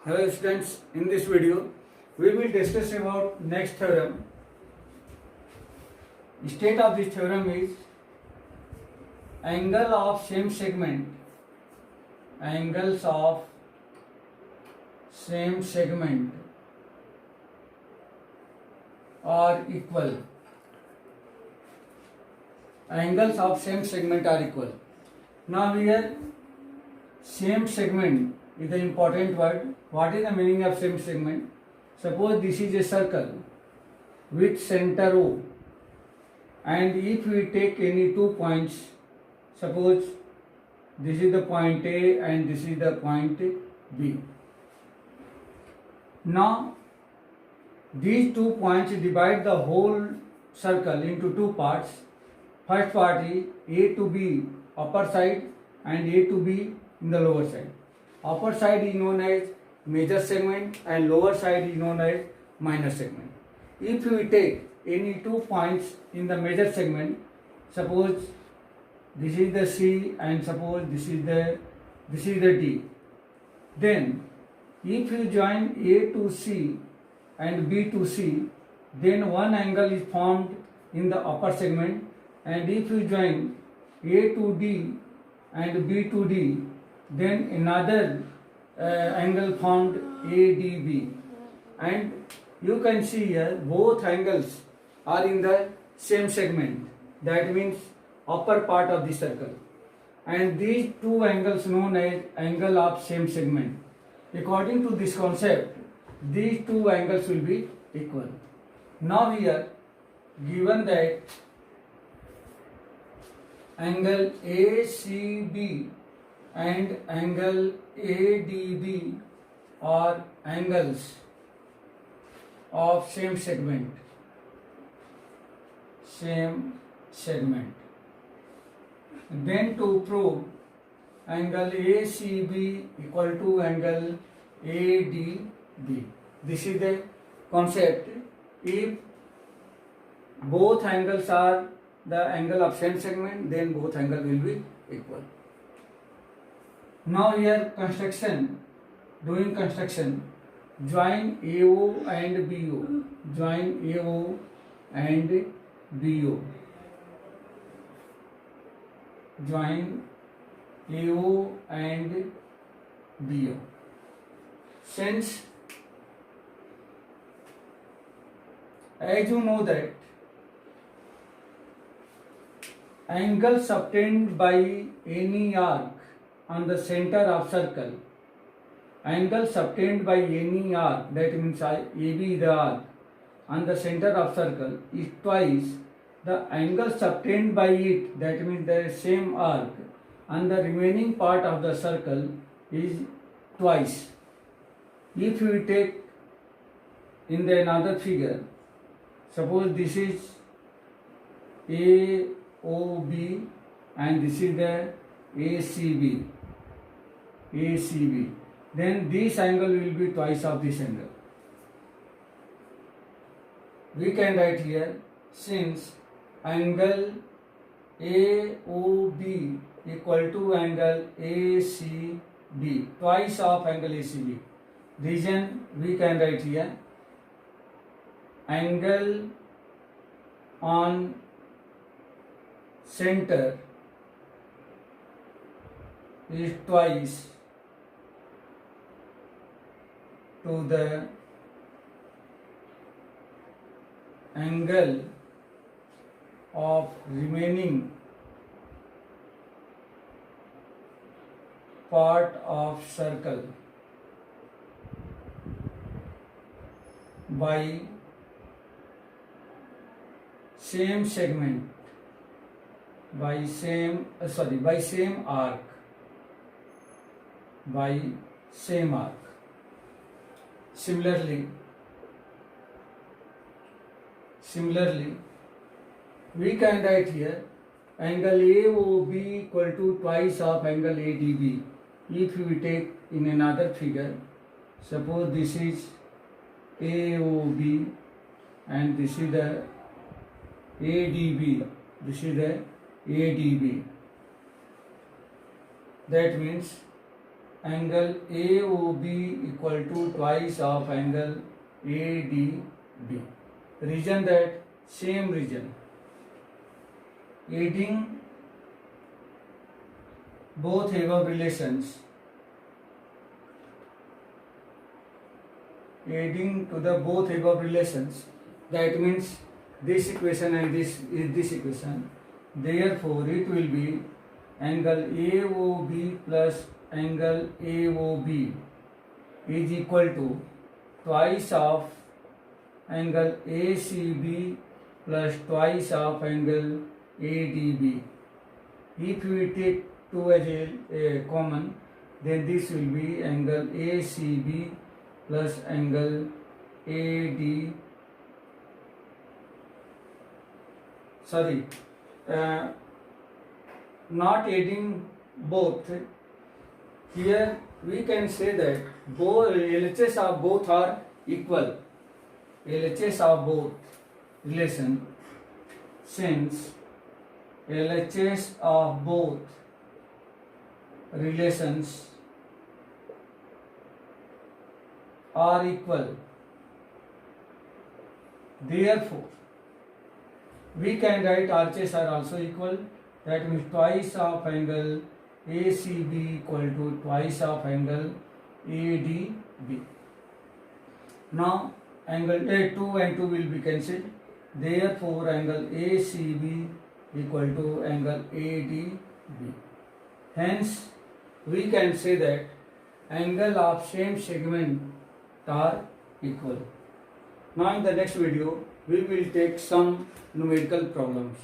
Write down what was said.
Hello students, in this video we will discuss about next theorem. State of this theorem is angle of same segment, angles of same segment are equal. Angles of same segment are equal. Now here same segment is the important word. What is the meaning of same segment? Suppose this is a circle with center O, and if we take any 2 points, suppose this is the point A and this is the point B. Now these 2 points divide the whole circle into 2 parts. First part is A to B upper side and A to B in the lower side. Upper side is known as major segment and lower side is known as minor segment. If we take any 2 points in the major segment, suppose this is the C and suppose this is the D, then if you join A to C and B to C, then one angle is formed in the upper segment, and if you join A to D and B to D, then another angle formed ADB, and you can see here both angles are in the same segment, that means upper part of the circle, and these two angles known as angle of same segment. According to this concept, these two angles will be equal. Now here given that angle ACB and angle ADB are angles of same segment. Then to prove angle ACB equal to angle ADB, this is the concept. If both angles are the angle of same segment, then both angles will be equal. Now here doing construction, join AO and BO, join AO and BO, join AO and BO. Since as you know that angles obtained by any arc on the center of circle, angles obtained by any arc, that means AB is the arc on the center of circle, is twice the angles obtained by it, that means the same arc on the remaining part of the circle is twice. If we take in the another figure, suppose this is AOB and this is the ACB, then this angle will be twice of this angle. We can write here, since angle AOB equal to angle ACB, twice of angle ACB, reason we can write here, angle on center is twice to the angle of remaining part of circle by same segment, by same arc, by same arc. Similarly, we can write here angle AOB equal to twice of angle ADB. If we take in another figure, suppose this is AOB and this is the ADB, this is the ADB. That means angle AOB equal to twice of angle ADB. Reason that same region. Adding both above relations, adding to the both above relations, that means this equation and this is this equation. Therefore, it will be angle AOB plus angle AOB is equal to twice of angle ACB plus twice of angle ADB. If we take 2 as a common, then this will be angle ACB plus angle AD. Not adding both. Here we can say that both LHS of both are equal. LHS of both relation, since LHS of both relations are equal. Therefore, we can write RHS are also equal. That means twice of angle ACB equal to twice of angle ADB. Now angle A2 and 2 will be cancelled. Therefore, angle ACB equal to angle ADB. Hence, we can say that angle of same segment are equal. Now in the next video, we will take some numerical problems.